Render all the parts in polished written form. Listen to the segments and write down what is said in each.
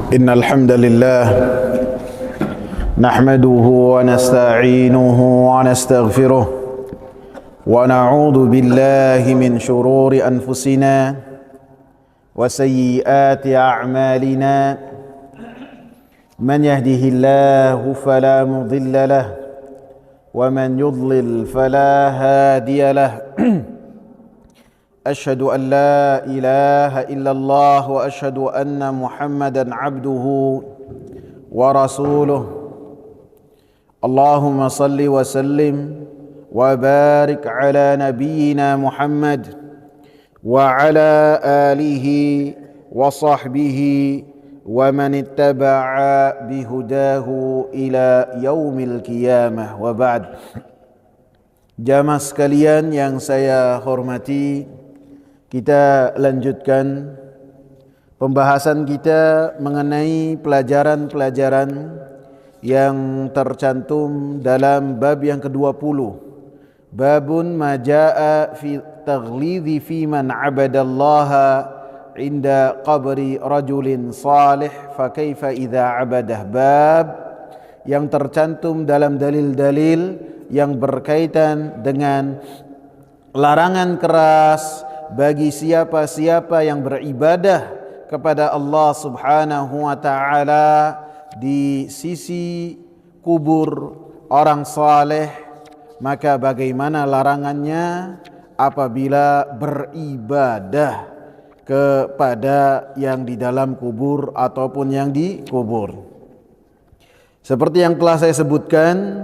إن الحمد لله نحمده ونستعينه ونستغفره ونعوذ بالله من شرور أنفسنا وسيئات أعمالنا من يهده الله فلا مضل له ومن يضلل فلا هادي له أشهد أن لا إله إلا الله وأشهد أن محمدا عبده ورسوله اللهم صل وسلم وبارك على نبينا محمد وعلى آله وصحبه ومن اتبع بهداه إلى يوم القيامة وبعد. Jamaah sekalian yang saya hormati, kita lanjutkan pembahasan kita mengenai pelajaran-pelajaran yang tercantum dalam bab yang ke-20. Babun ma jaa fi taghlidhi fi man 'abadallaha 'inda qabri rajulin salih fa kaifa idza 'abadah. Bab yang tercantum dalam dalil-dalil yang berkaitan dengan larangan keras bagi siapa-siapa yang beribadah kepada Allah Subhanahu wa taala di sisi kubur orang saleh, maka bagaimana larangannya apabila beribadah kepada yang di dalam kubur ataupun yang dikubur. Seperti yang telah saya sebutkan,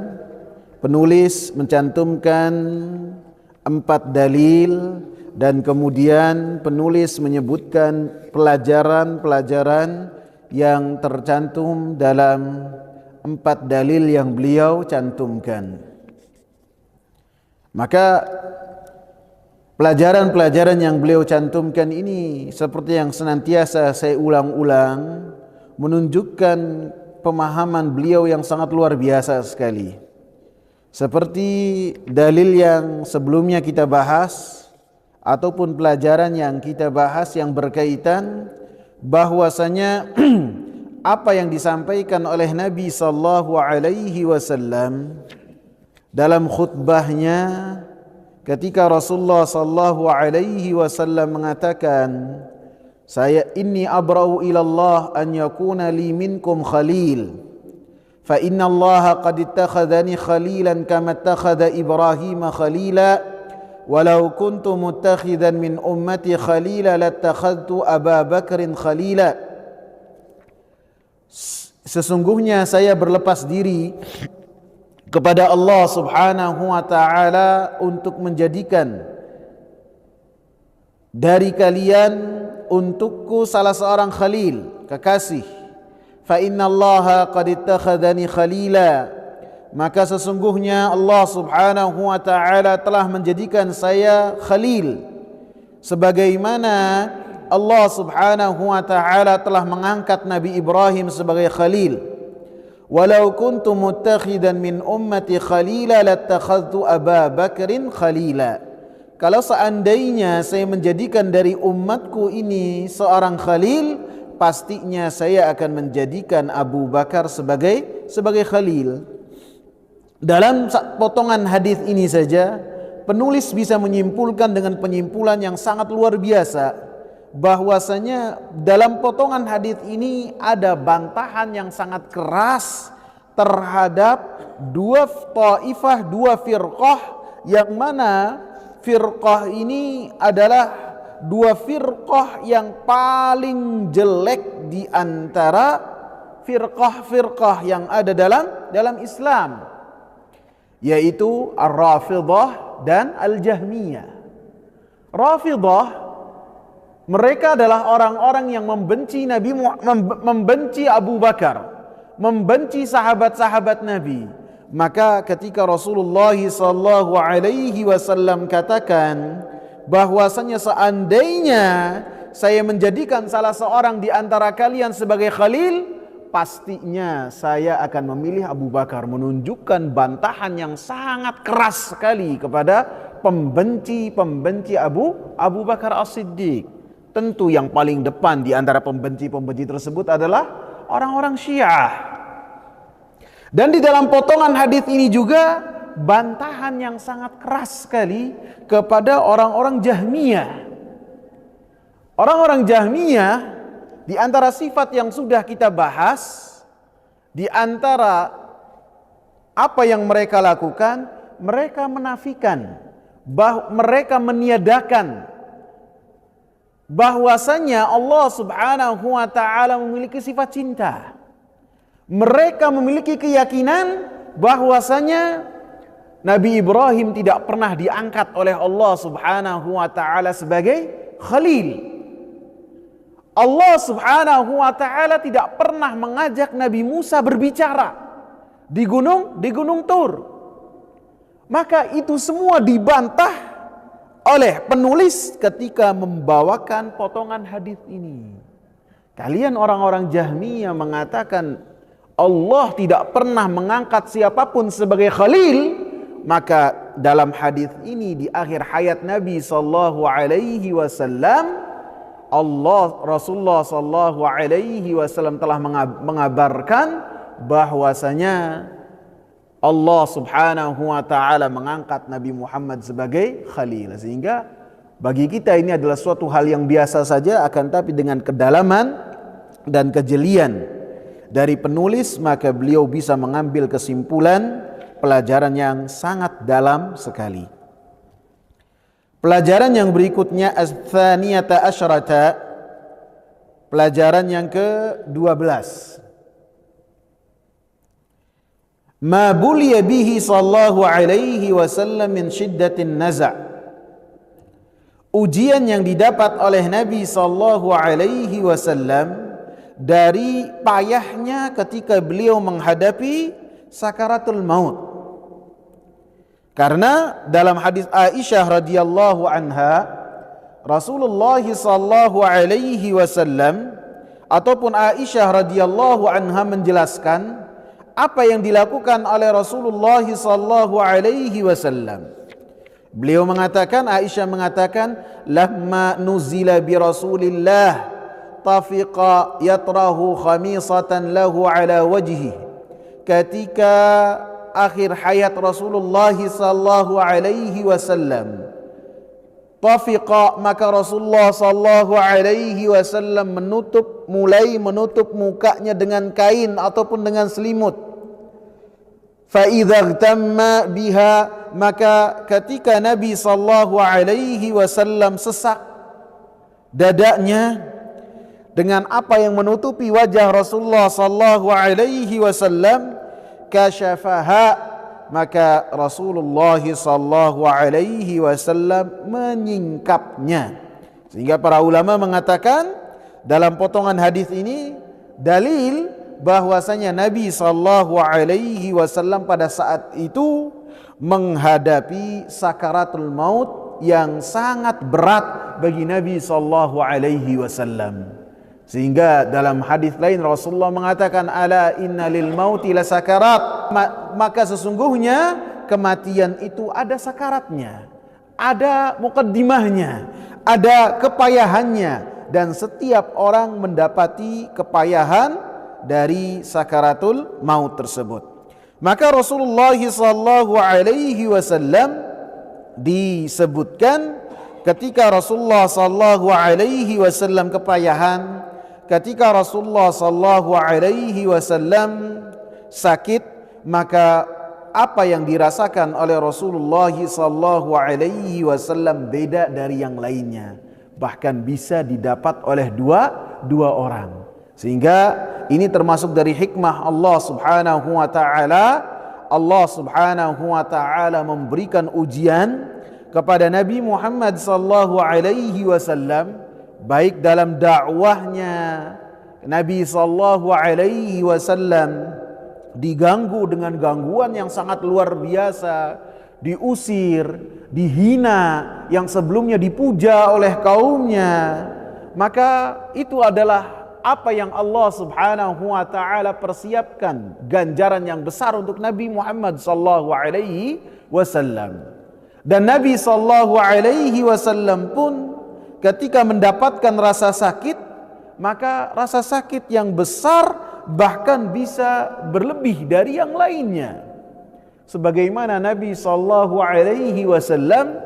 penulis mencantumkan 4 dalil dan kemudian penulis menyebutkan pelajaran-pelajaran yang tercantum dalam 4 dalil yang beliau cantumkan. Maka pelajaran-pelajaran yang beliau cantumkan ini seperti yang senantiasa saya ulang-ulang, menunjukkan pemahaman beliau yang sangat luar biasa sekali. Seperti dalil yang sebelumnya kita bahas ataupun pelajaran yang kita bahas yang berkaitan bahwasanya apa yang disampaikan oleh Nabi sallallahu alaihi wasallam dalam khutbahnya ketika Rasulullah sallallahu alaihi wasallam mengatakan, saya inni abra'u ila Allah an yakuna li minkum khalil fa inna Allah qad ittakhadhani khalilan kama ittakhadha Ibrahim khalila walau kuntu muttakhidan min ummati khalila lattakhadtu Aba Bakrin khalila. Sesungguhnya saya berlepas diri kepada Allah Subhanahu wa taala untuk menjadikan dari kalian untukku salah seorang khalil, kekasih. Fa innallaha qad ittakhadhani khalila, maka sesungguhnya Allah Subhanahu wa taala telah menjadikan saya khalil, sebagaimana Allah Subhanahu wa taala telah mengangkat Nabi Ibrahim sebagai khalil. Walau kuntu muttakhidan min ummati khalila lattakhadtu Aba Bakrin khalila. Kalau seandainya saya menjadikan dari umatku ini seorang khalil, pastinya saya akan menjadikan Abu Bakar sebagai khalil. Dalam potongan hadis ini saja penulis bisa menyimpulkan dengan penyimpulan yang sangat luar biasa bahwasanya dalam potongan hadis ini ada bantahan yang sangat keras terhadap dua taifah, dua firqah, yang mana firqah ini adalah dua firqah yang paling jelek di antara firqah-firqah yang ada dalam Islam, yaitu Ar-Rafidhah dan Al-Jahmiyah. Rafidhah, mereka adalah orang-orang yang membenci Nabi, membenci Abu Bakar, membenci sahabat-sahabat Nabi. Maka ketika Rasulullah sallallahu alaihi wasallam katakan bahwasanya seandainya saya menjadikan salah seorang di antara kalian sebagai khalil, pastinya saya akan memilih Abu Bakar, menunjukkan bantahan yang sangat keras sekali kepada pembenci Abu Bakar As-Siddiq. Tentu yang paling depan di antara pembenci-pembenci tersebut adalah orang-orang Syiah. Dan di dalam potongan hadis ini juga bantahan yang sangat keras sekali kepada orang-orang Jahmiyah. Orang-orang Jahmiyah, di antara sifat yang sudah kita bahas, di antara apa yang mereka lakukan, mereka menafikan, mereka meniadakan bahwasanya Allah Subhanahu wa taala memiliki sifat cinta. Mereka memiliki keyakinan bahwasanya Nabi Ibrahim tidak pernah diangkat oleh Allah Subhanahu wa taala sebagai khalil. Allah Subhanahu wa taala tidak pernah mengajak Nabi Musa berbicara di gunung Tur. Maka itu semua dibantah oleh penulis ketika membawakan potongan hadis ini. Kalian orang-orang Jahmiyah mengatakan Allah tidak pernah mengangkat siapapun sebagai khalil, maka dalam hadis ini di akhir hayat Nabi sallallahu alaihi wasallam, Rasulullah sallallahu alaihi wasallam telah mengabarkan bahwasanya Allah Subhanahu wa taala mengangkat Nabi Muhammad sebagai khalil. Sehingga bagi kita ini adalah suatu hal yang biasa saja, akan tapi dengan kedalaman dan kejelian dari penulis, maka beliau bisa mengambil kesimpulan pelajaran yang sangat dalam sekali. Pelajaran yang berikutnya, ats-tsaniyata asyrata, pelajaran yang ke-12. Ma buliya bihi sallallahu alaihi wasallam min syiddatin naza'. Ujian yang didapat oleh Nabi sallallahu alaihi wasallam dari payahnya ketika beliau menghadapi sakaratul maut. Karena dalam hadis Aisyah radhiyallahu anha, Rasulullah sallallahu alaihi wasallam ataupun Aisyah radhiyallahu anha menjelaskan apa yang dilakukan oleh Rasulullah sallallahu alaihi wasallam. Beliau mengatakan, Aisyah mengatakan, lamma nuzila bi Rasulillah tafiqa yatrahu khamisatan lahu ala wajhi. Ketika akhir hayat Rasulullah sallallahu alaihi wasallam, tafiqa, maka Rasulullah sallallahu alaihi wasallam mulai menutup mukanya dengan kain ataupun dengan selimut. Fa idza tamma biha, maka ketika Nabi sallallahu alaihi wasallam sesak dadanya dengan apa yang menutupi wajah Rasulullah sallallahu alaihi wasallam, kasyafaha, maka Rasulullah sallallahu alaihi wasallam menyingkapnya. Sehingga para ulama mengatakan dalam potongan hadis ini dalil bahwasanya Nabi sallallahu alaihi wasallam pada saat itu menghadapi sakaratul maut yang sangat berat bagi Nabi sallallahu alaihi wasallam. Sehingga dalam hadis lain Rasulullah mengatakan, ala inna lil mauti la sakarat, maka sesungguhnya kematian itu ada sakaratnya, ada mukaddimahnya, ada kepayahannya, dan setiap orang mendapati kepayahan dari sakaratul maut tersebut. Maka Rasulullah sallallahu alaihi wasallam disebutkan ketika Rasulullah sallallahu alaihi wasallam kepayahan, ketika Rasulullah sallallahu alaihi wasallam sakit, maka apa yang dirasakan oleh Rasulullah sallallahu alaihi wasallam beda dari yang lainnya, bahkan bisa didapat oleh dua orang. Sehingga ini termasuk dari hikmah Allah Subhanahu wa taala. Allah Subhanahu wa taala memberikan ujian kepada Nabi Muhammad sallallahu alaihi wasallam, baik dalam dakwahnya. Nabi sallallahu alaihi wasallam diganggu dengan gangguan yang sangat luar biasa, diusir, dihina, yang sebelumnya dipuja oleh kaumnya. Maka itu adalah apa yang Allah Subhanahu wa taala persiapkan, ganjaran yang besar untuk Nabi Muhammad sallallahu alaihi wasallam. Dan Nabi sallallahu alaihi wasallam pun ketika mendapatkan rasa sakit, maka rasa sakit yang besar bahkan bisa berlebih dari yang lainnya. Sebagaimana Nabi sallallahu alaihi wasallam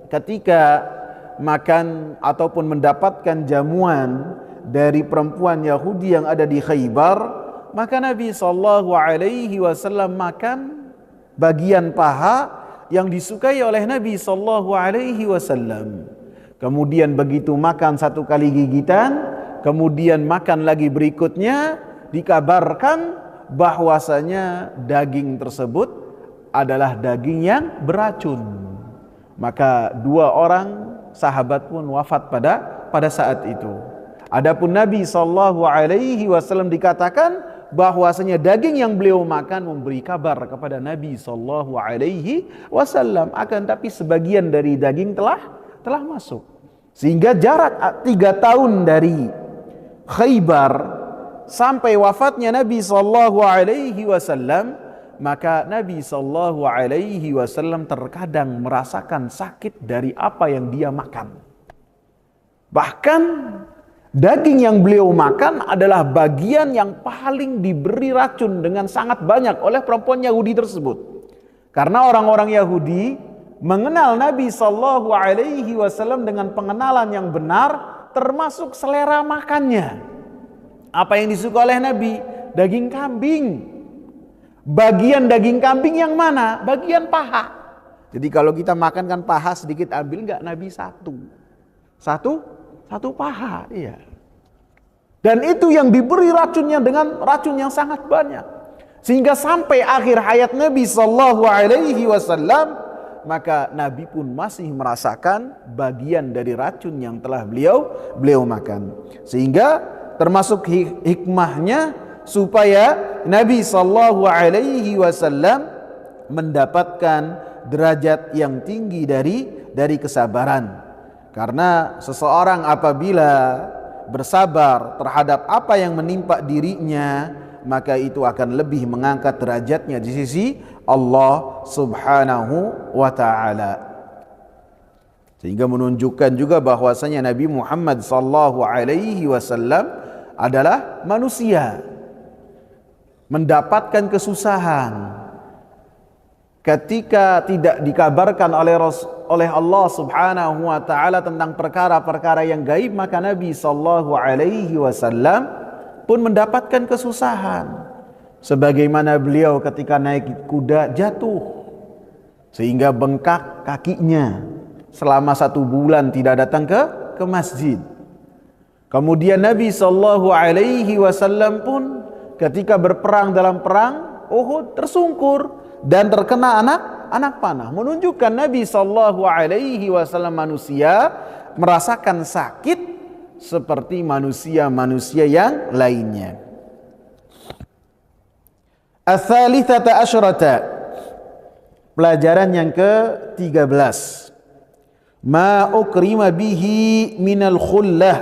ketika makan ataupun mendapatkan jamuan dari perempuan Yahudi yang ada di Khaybar, maka Nabi sallallahu alaihi wasallam makan bagian paha yang disukai oleh Nabi sallallahu alaihi wasallam. Kemudian begitu makan satu kali gigitan, kemudian makan lagi berikutnya, dikabarkan bahwasanya daging tersebut adalah daging yang beracun. Maka dua orang sahabat pun wafat pada saat itu. Adapun Nabi sallallahu alaihi wasallam dikatakan bahwasanya daging yang beliau makan memberi kabar kepada Nabi sallallahu alaihi wasallam, akan tapi sebagian dari daging telah masuk. Sehingga jarak 3 tahun dari Khaybar sampai wafatnya Nabi sallallahu alaihi wasallam, maka Nabi sallallahu alaihi wasallam terkadang merasakan sakit dari apa yang dia makan. Bahkan daging yang beliau makan adalah bagian yang paling diberi racun dengan sangat banyak oleh perempuan Yahudi tersebut. Karena orang-orang Yahudi mengenal Nabi sallallahu alaihi wasallam dengan pengenalan yang benar, termasuk selera makannya. Apa yang disuka oleh Nabi? Daging kambing. Bagian daging kambing yang mana? Bagian paha. Jadi kalau kita makan kan paha sedikit ambil, enggak, Nabi satu paha, iya. Dan itu yang diberi racunnya dengan racun yang sangat banyak. Sehingga sampai akhir hayat Nabi sallallahu alaihi wasallam, maka Nabi pun masih merasakan bagian dari racun yang telah beliau makan. Sehingga termasuk hikmahnya supaya Nabi sallallahu alaihi wasallam mendapatkan derajat yang tinggi dari kesabaran. Karena seseorang apabila bersabar terhadap apa yang menimpa dirinya, maka itu akan lebih mengangkat derajatnya di sisi Allah Subhanahu wa taala. Sehingga menunjukkan juga bahwasanya Nabi Muhammad sallallahu alaihi wasallam adalah manusia, mendapatkan kesusahan ketika tidak dikabarkan oleh Allah Subhanahu wa taala tentang perkara-perkara yang gaib, maka Nabi sallallahu alaihi wasallam pun mendapatkan kesusahan. Sebagaimana beliau ketika naik kuda jatuh sehingga bengkak kakinya, selama 1 bulan tidak datang ke masjid. Kemudian Nabi sallallahu alaihi wasallam pun ketika berperang dalam perang Uhud tersungkur dan terkena anak panah, menunjukkan Nabi sallallahu alaihi wasallam manusia, merasakan sakit seperti manusia-manusia yang lainnya. Ats-tsalitsata asyrata, pelajaran yang ke-13. Ma ukrima bihi minal khullah,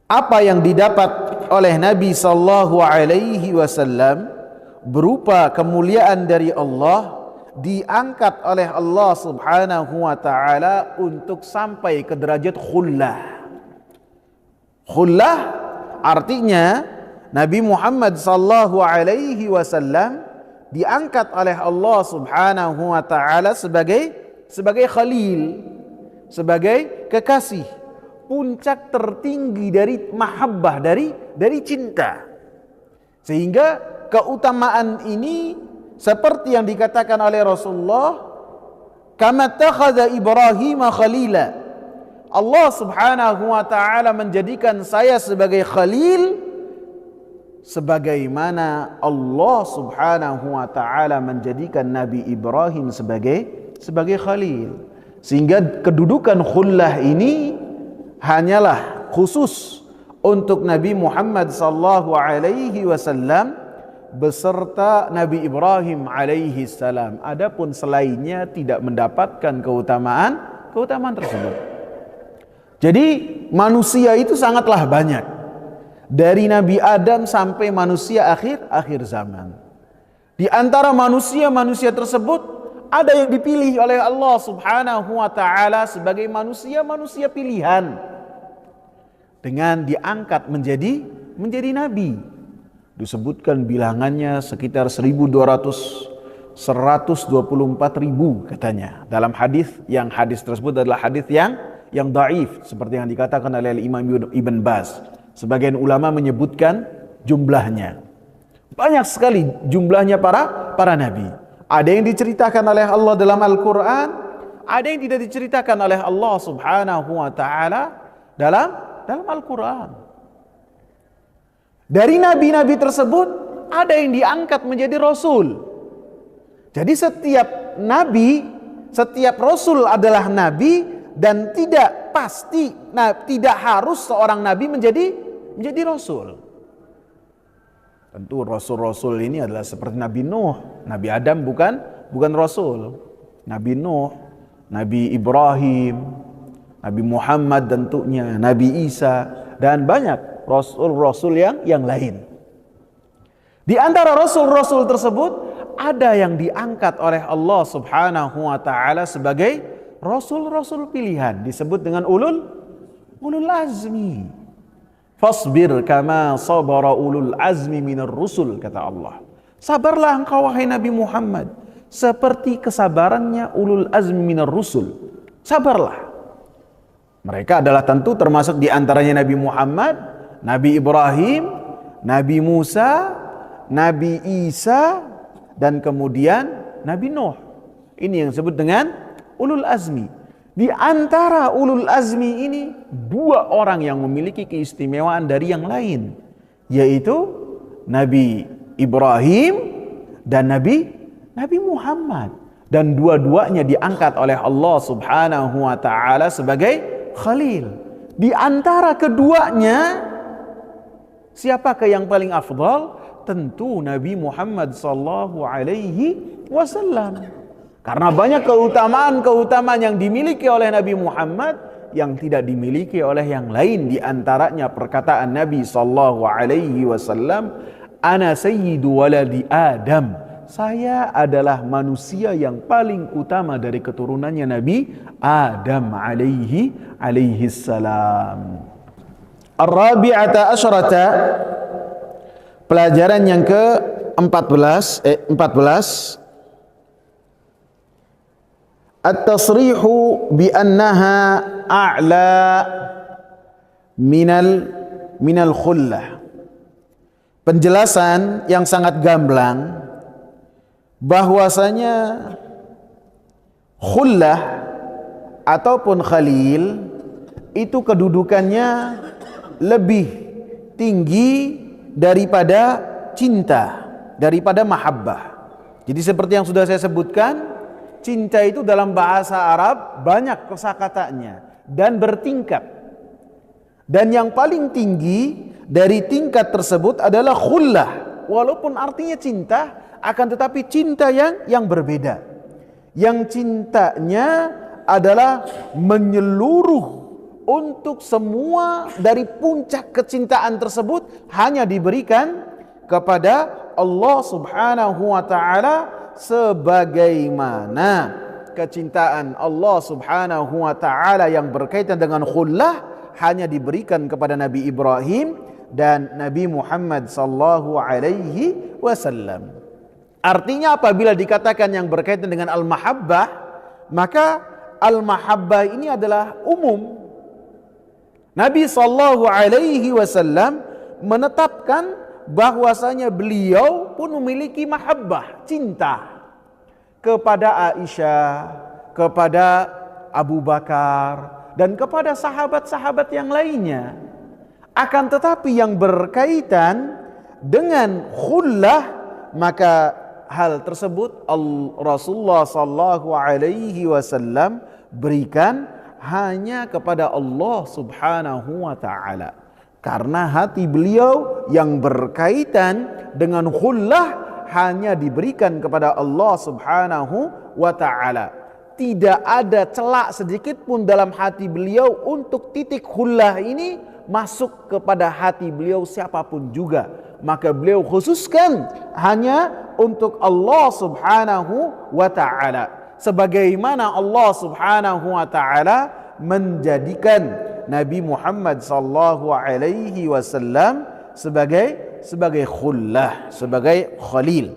apa yang didapat oleh Nabi sallallahu alaihi wasallam berupa kemuliaan dari Allah, diangkat oleh Allah Subhanahu wa taala untuk sampai ke derajat khullah. Khullah artinya Nabi Muhammad sallallahu alaihi wasallam diangkat oleh Allah Subhanahu wa taala sebagai khalil, sebagai kekasih, puncak tertinggi dari mahabbah, dari cinta. Sehingga keutamaan ini seperti yang dikatakan oleh Rasulullah, kama takhadha Ibrahim khalila, Allah Subhanahu wa taala menjadikan saya sebagai khalil sebagaimana Allah Subhanahu wa taala menjadikan Nabi Ibrahim sebagai khalil. Sehingga kedudukan khullah ini hanyalah khusus untuk Nabi Muhammad sallallahu alaihi wasallam beserta Nabi Ibrahim alaihi salam. Adapun selainnya tidak mendapatkan keutamaan tersebut. Jadi manusia itu sangatlah banyak, dari Nabi Adam sampai manusia akhir zaman. Di antara manusia tersebut ada yang dipilih oleh Allah Subhanahu wa taala sebagai manusia pilihan, dengan diangkat menjadi menjadi nabi. Disebutkan bilangannya sekitar 1.200, 124.000 katanya. Dalam hadis tersebut adalah hadis yang dhaif seperti yang dikatakan oleh Imam Ibn Baz. Sebagian ulama menyebutkan jumlahnya. Banyak sekali jumlahnya para nabi. Ada yang diceritakan oleh Allah dalam Al-Quran, ada yang tidak diceritakan oleh Allah Subhanahu wa ta'ala dalam Al-Quran. Dari nabi-nabi tersebut ada yang diangkat menjadi rasul. Jadi setiap nabi, setiap rasul adalah nabi, dan tidak pasti, tidak harus seorang nabi menjadi rasul. Tentu rasul-rasul ini adalah seperti Nabi Nuh. Nabi Adam bukan rasul. Nabi Nuh, Nabi Ibrahim, Nabi Muhammad tentunya, Nabi Isa, dan banyak rasul-rasul yang lain. Di antara rasul-rasul tersebut ada yang diangkat oleh Allah Subhanahu wa ta'ala sebagai rasul-rasul pilihan, disebut dengan ulul azmi. Fasbir kama sabara ulul azmi minar rusul, kata Allah. Sabarlah engkau wahai Nabi Muhammad seperti kesabarannya ulul azmi minar rusul. Sabarlah. Mereka adalah tentu termasuk di antaranya Nabi Muhammad, Nabi Ibrahim, Nabi Musa, Nabi Isa, dan kemudian Nabi Nuh. Ini yang disebut dengan ulul azmi. Di antara ulul azmi ini, dua orang yang memiliki keistimewaan dari yang lain, yaitu Nabi Ibrahim dan Nabi Muhammad. Dan dua-duanya diangkat oleh Allah Subhanahu wa ta'ala sebagai Khalil. Di antara keduanya, siapakah yang paling afdal? Tentu Nabi Muhammad sallallahu alaihi wasallam. Karena banyak keutamaan-keutamaan yang dimiliki oleh Nabi Muhammad yang tidak dimiliki oleh yang lain. Di antaranya perkataan Nabi sallallahu alaihi wasallam, "Ana sayyidu waladi Adam." Saya adalah manusia yang paling utama dari keturunannya Nabi Adam alaihi salam. Ar-rabi'ata asyrata, pelajaran yang ke-14, At-tasrihu bi annaha a'la minal khullah. Penjelasan yang sangat gamblang bahwasanya khullah ataupun khalil itu kedudukannya lebih tinggi daripada cinta, daripada mahabbah. Jadi seperti yang sudah saya sebutkan, cinta itu dalam bahasa Arab banyak kosakatanya dan bertingkat. Dan yang paling tinggi dari tingkat tersebut adalah khullah. Walaupun artinya cinta, akan tetapi cinta yang berbeda. Yang cintanya adalah menyeluruh untuk semua, dari puncak kecintaan tersebut hanya diberikan kepada Allah Subhanahu wa ta'ala, sebagaimana kecintaan Allah Subhanahu wa ta'ala yang berkaitan dengan khullah hanya diberikan kepada Nabi Ibrahim dan Nabi Muhammad sallallahu alaihi wasallam. Artinya apabila dikatakan yang berkaitan dengan al-mahabbah, maka al-mahabbah ini adalah umum. Nabi sallallahu alaihi wasallam menetapkan bahwasanya beliau pun memiliki mahabbah, cinta kepada Aisyah, kepada Abu Bakar, dan kepada sahabat-sahabat yang lainnya. Akan tetapi yang berkaitan dengan khullah, maka hal tersebut Rasulullah sallallahu alaihi wasallam berikan hanya kepada Allah Subhanahu wa ta'ala. Karena hati beliau yang berkaitan dengan khullah hanya diberikan kepada Allah Subhanahu wa ta'ala. Tidak ada celak sedikit pun dalam hati beliau untuk titik khullah ini masuk kepada hati beliau siapapun juga. Maka beliau khususkan hanya untuk Allah Subhanahu wa ta'ala. Sebagaimana Allah Subhanahu wa ta'ala menjadikan Nabi Muhammad sallallahu alaihi wasallam sebagai khullah, sebagai khalil.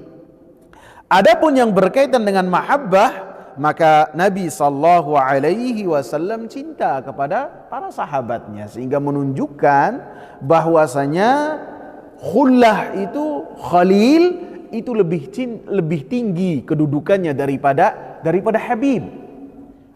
Adapun yang berkaitan dengan mahabbah, maka Nabi sallallahu alaihi wasallam cinta kepada para sahabatnya, sehingga menunjukkan bahwasanya khullah itu, khalil itu lebih tinggi kedudukannya daripada habib.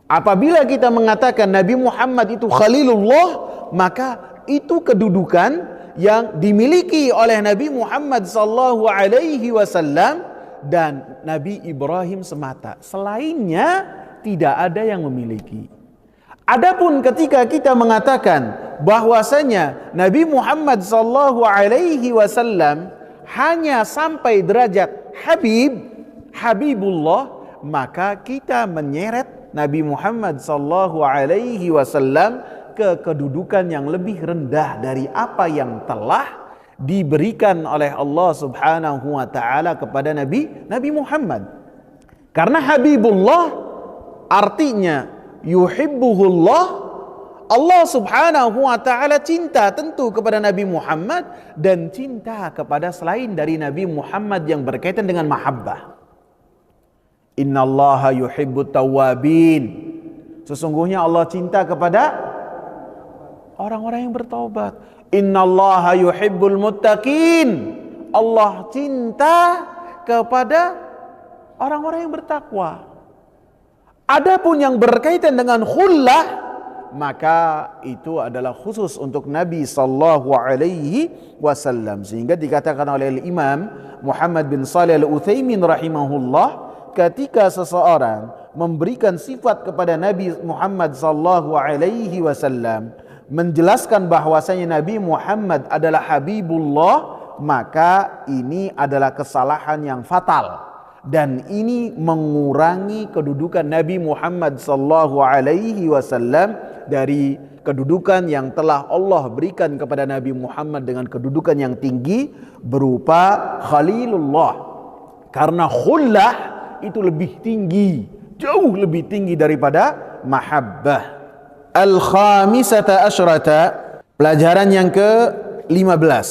Apabila kita mengatakan Nabi Muhammad itu khalilullah, maka itu kedudukan yang dimiliki oleh Nabi Muhammad sallallahu alaihi wasallam dan Nabi Ibrahim semata. Selainnya tidak ada yang memiliki. Adapun ketika kita mengatakan bahwasanya Nabi Muhammad sallallahu alaihi wasallam hanya sampai derajat Habibullah, maka kita menyeret Nabi Muhammad sallallahu alaihi wasallam ke kedudukan yang lebih rendah dari apa yang telah diberikan oleh Allah Subhanahu wa taala kepada Nabi Muhammad. Karena Habibullah artinya yuhibbuhullah, Allah Subhanahu wa taala cinta tentu kepada Nabi Muhammad dan cinta kepada selain dari Nabi Muhammad yang berkaitan dengan mahabbah. Innallaha yuhibbut tawwabin. Sesungguhnya Allah cinta kepada orang-orang yang bertaubat. Innallaha yuhibbul muttaqin. Allah cinta kepada orang-orang yang bertakwa. Adapun yang berkaitan dengan khullah, maka itu adalah khusus untuk Nabi sallallahu alaihi wasallam, sehingga dikatakan oleh Imam Muhammad bin Shalih Al-Utsaimin rahimahullah, ketika seseorang memberikan sifat kepada Nabi Muhammad sallallahu alaihi wasallam, menjelaskan bahwasanya Nabi Muhammad adalah Habibullah, maka ini adalah kesalahan yang fatal dan ini mengurangi kedudukan Nabi Muhammad sallallahu alaihi wasallam dari kedudukan yang telah Allah berikan kepada Nabi Muhammad dengan kedudukan yang tinggi berupa Khalilullah. Karena khullah itu lebih tinggi, jauh lebih tinggi daripada mahabbah. Al-khamisata asyrata, pelajaran yang ke-15.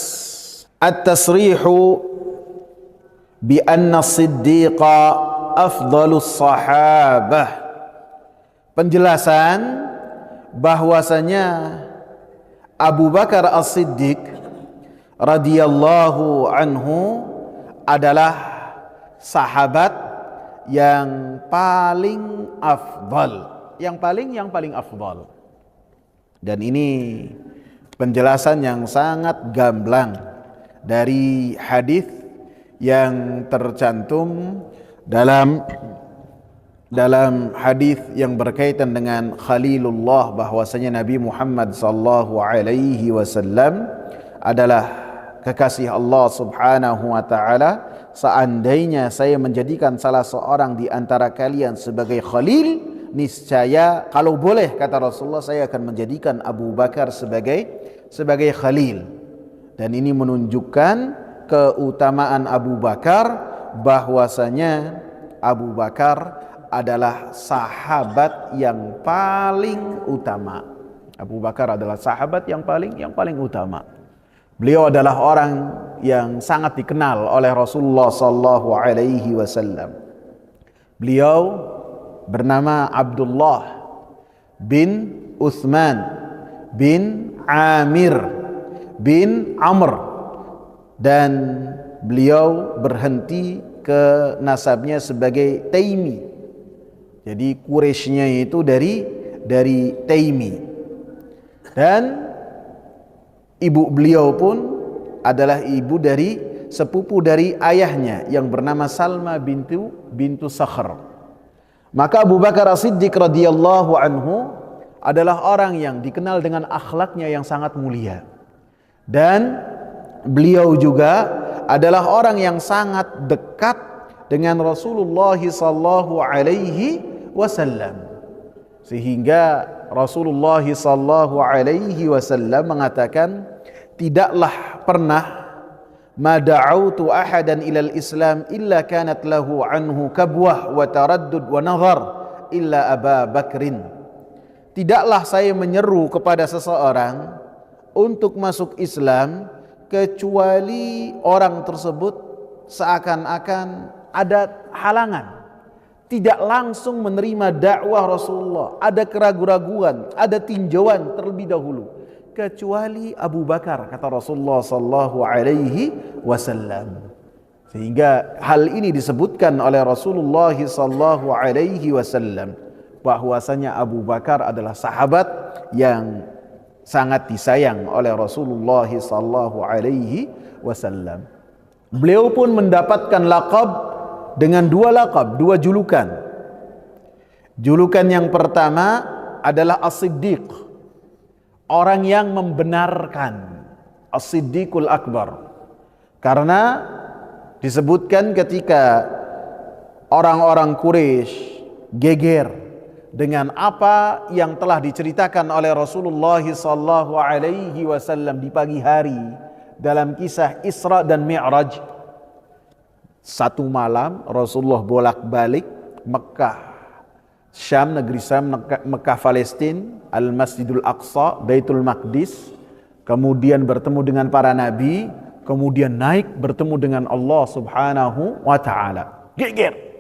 At-tasrihu bi anna as-siddiqa afdalus sahabah. Penjelasan bahwasanya Abu Bakar As-Siddiq radhiyallahu anhu adalah sahabat yang paling afdal, yang paling afdal. Dan ini penjelasan yang sangat gamblang dari hadis yang tercantum dalam hadis yang berkaitan dengan Khalilullah, bahwasanya Nabi Muhammad sallallahu alaihi wasallam adalah kekasih Allah Subhanahu wa taala. Seandainya saya menjadikan salah seorang di antara kalian sebagai khalil, niscaya kalau boleh, kata Rasulullah, saya akan menjadikan Abu Bakar sebagai khalil. Dan ini menunjukkan keutamaan Abu Bakar, bahwasanya Abu Bakar adalah sahabat yang paling utama. Abu Bakar adalah sahabat yang paling utama. Beliau adalah orang yang sangat dikenal oleh Rasulullah sallallahu alaihi wasallam. Beliau bernama Abdullah bin Uthman bin Amir bin Amr, dan beliau berhenti ke nasabnya sebagai Taimi. Jadi Quraisynya itu dari Taimi, dan ibu beliau pun adalah ibu dari sepupu dari ayahnya yang bernama Salma bintu Sakhr. Maka Abu Bakar As-Siddiq radhiyallahu anhu adalah orang yang dikenal dengan akhlaknya yang sangat mulia, dan beliau juga adalah orang yang sangat dekat dengan Rasulullah sallallahu alaihi wasallam, sehingga Rasulullah sallallahu alaihi wasallam mengatakan, tidaklah pernah ma da'autu ahadan ilal Islam illa kanat lahu anhu kabwah wa taraddud wa nazar illa Aba Bakrin. Tidaklah saya menyeru kepada seseorang untuk masuk Islam kecuali orang tersebut seakan-akan ada halangan, tidak langsung menerima dakwah Rasulullah, ada keraguan-raguan, ada tinjauan terlebih dahulu, kecuali Abu Bakar, kata Rasulullah sallallahu alaihi wasallam. Sehingga hal ini disebutkan oleh Rasulullah sallallahu alaihi wasallam bahwasanya Abu Bakar adalah sahabat yang sangat disayang oleh Rasulullah sallallahu alaihi wasallam. Beliau pun mendapatkan laqab dengan dua laqab, dua julukan. Julukan yang pertama adalah As-Siddiq, orang yang membenarkan, As-Siddiqul Akbar. Karena disebutkan ketika orang-orang Quraisy geger dengan apa yang telah diceritakan oleh Rasulullah sallallahu alaihi wasallam di pagi hari dalam kisah Isra dan Mi'raj. Satu malam Rasulullah bolak-balik Mekah, Syam, negeri Syam, Mekah Palestina, Al-Masjidul Aqsa, Baitul Maqdis, kemudian bertemu dengan para nabi, kemudian naik bertemu dengan Allah Subhanahu wa taala. Geger.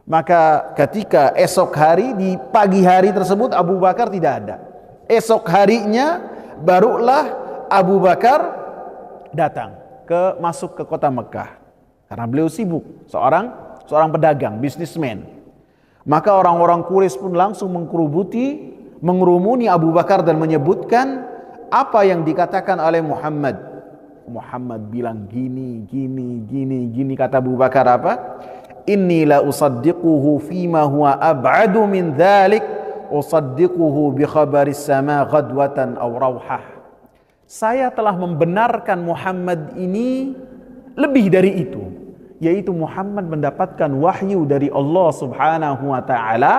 Maka ketika esok hari, di pagi hari tersebut Abu Bakar tidak ada. Esok harinya barulah Abu Bakar datang masuk ke kota Mekah. Karena beliau sibuk, seorang pedagang, bisnismen. Maka orang-orang Quraisy pun langsung mengerumuni Abu Bakar dan menyebutkan apa yang dikatakan oleh Muhammad. Muhammad bilang gini, kata Abu Bakar apa? Inni la usaddiquhu fima huwa ab'adu min dhalik, usaddiquhu bi khabaris sama ghadwatan aw rawhah. Saya telah membenarkan Muhammad ini lebih dari itu, yaitu Muhammad mendapatkan wahyu dari Allah Subhanahu wa taala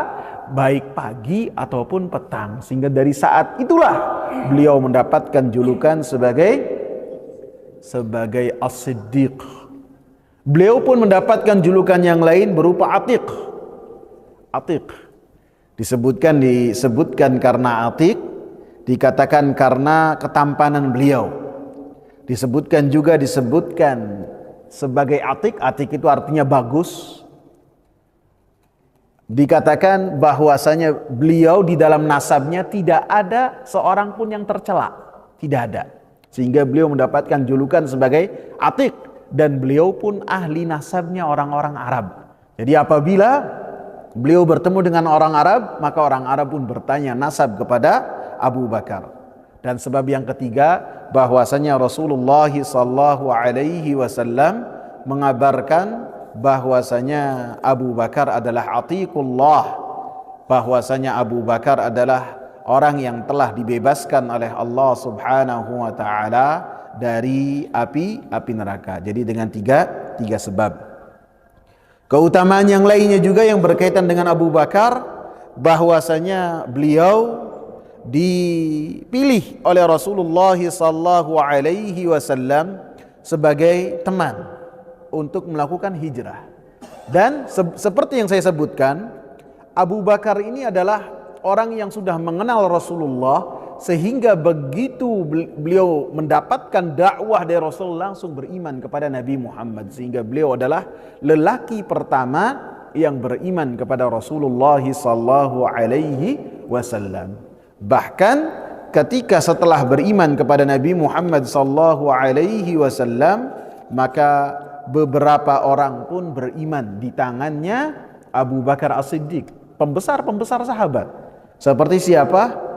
baik pagi ataupun petang, sehingga dari saat itulah beliau mendapatkan julukan sebagai As-Siddiq. Beliau pun mendapatkan julukan yang lain berupa Atiq. Disebutkan karena Atiq, dikatakan karena ketampanan beliau. Disebutkan sebagai Atiq. Atiq itu artinya bagus. Dikatakan bahwasanya beliau di dalam nasabnya tidak ada seorang pun yang tercela, tidak ada. Sehingga beliau mendapatkan julukan sebagai Atiq. Dan beliau pun ahli nasabnya orang-orang Arab. Jadi apabila beliau bertemu dengan orang Arab, maka orang Arab pun bertanya nasab kepada Abu Bakar. Dan sebab yang ketiga, bahwasanya Rasulullah sallallahu alaihi wasallam mengabarkan bahwasanya Abu Bakar adalah Atiqullah, bahwasanya Abu Bakar adalah orang yang telah dibebaskan oleh Allah Subhanahu wa taala dari api neraka. Jadi dengan tiga sebab. Keutamaan yang lainnya juga yang berkaitan dengan Abu Bakar, bahwasanya beliau dipilih oleh Rasulullah sallallahu alaihi wasallam sebagai teman untuk melakukan hijrah. Dan seperti yang saya sebutkan, Abu Bakar ini adalah orang yang sudah mengenal Rasulullah, sehingga begitu beliau mendapatkan dakwah dari Rasul langsung beriman kepada Nabi Muhammad, sehingga beliau adalah lelaki pertama yang beriman kepada Rasulullah sallallahu alaihi wasallam. Bahkan ketika setelah beriman kepada Nabi Muhammad sallallahu alaihi wasallam, maka beberapa orang pun beriman di tangannya Abu Bakar As-Siddiq, pembesar sahabat. Seperti siapa?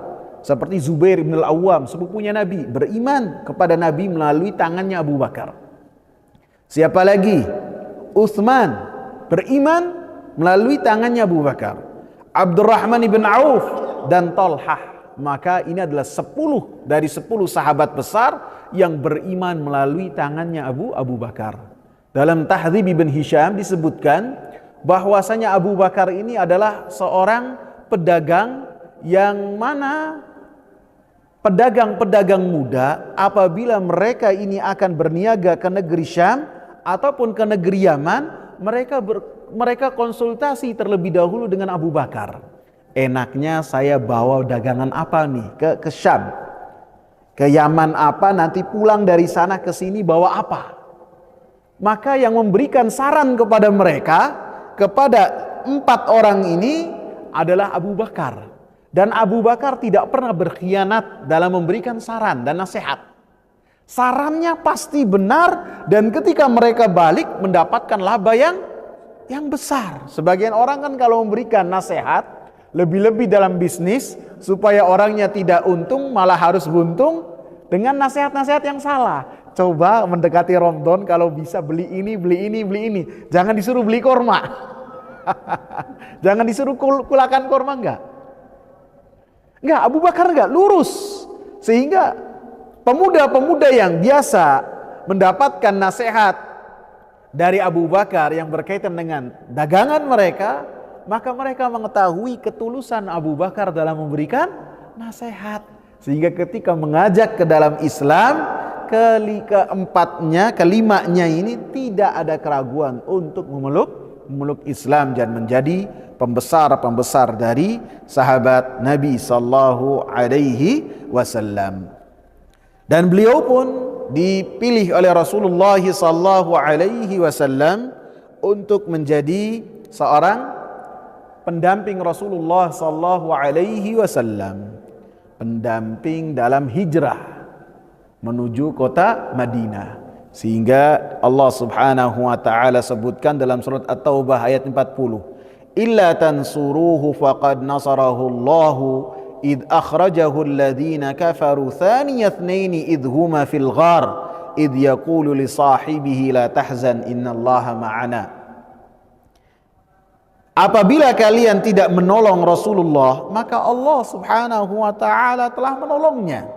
Seperti Zubair bin Al-Awwam, sepupunya Nabi, beriman kepada Nabi melalui tangannya Abu Bakar. Siapa lagi? Utsman, beriman melalui tangannya Abu Bakar. Abdurrahman bin Auf dan Talhah. Maka ini adalah 10 dari 10 sahabat besar yang beriman melalui tangannya Abu Bakar. Dalam Tahdzib Ibn Hisham disebutkan bahwasanya Abu Bakar ini adalah seorang pedagang yang mana pedagang-pedagang muda apabila mereka ini akan berniaga ke negeri Syam ataupun ke negeri Yaman, mereka konsultasi terlebih dahulu dengan Abu Bakar. Enaknya saya bawa dagangan apa nih ke Syam? ke Yaman apa, nanti pulang dari sana ke sini bawa apa. Maka yang memberikan saran kepada mereka, kepada 4 orang ini adalah Abu Bakar. Dan Abu Bakar tidak pernah berkhianat dalam memberikan saran dan nasihat. Sarannya pasti benar, dan ketika mereka balik mendapatkan laba yang besar. Sebagian orang kan kalau memberikan nasihat, lebih-lebih dalam bisnis, supaya orangnya tidak untung malah harus buntung dengan nasihat-nasihat yang salah. Coba mendekati Ramadan kalau bisa beli ini, beli ini, beli ini. Jangan disuruh beli korma. Jangan disuruh kulakan korma, enggak. Abu Bakar enggak, lurus. Sehingga pemuda-pemuda yang biasa mendapatkan nasihat dari Abu Bakar yang berkaitan dengan dagangan mereka, maka mereka mengetahui ketulusan Abu Bakar dalam memberikan nasihat. Sehingga ketika mengajak ke dalam Islam, kelimanya ini tidak ada keraguan untuk memeluk Islam dan menjadi pembesar dari sahabat Nabi sallallahu alaihi wasallam. Dan beliau pun dipilih oleh Rasulullah sallallahu alaihi wasallam untuk menjadi seorang pendamping Rasulullah sallallahu alaihi wasallam, pendamping dalam hijrah menuju kota Madinah. Sehingga Allah Subhanahu wa taala sebutkan dalam surat At-Taubah ayat 40, illa tansuruhu faqad nasarahu Allahu id akhrajahu alladhina kafaru thaniya itsnaini id huma fil ghar id yaqulu li sahibihi la tahzan innallaha ma'ana. Apabila kalian tidak menolong Rasulullah, maka Allah Subhanahu wa taala telah menolongnya.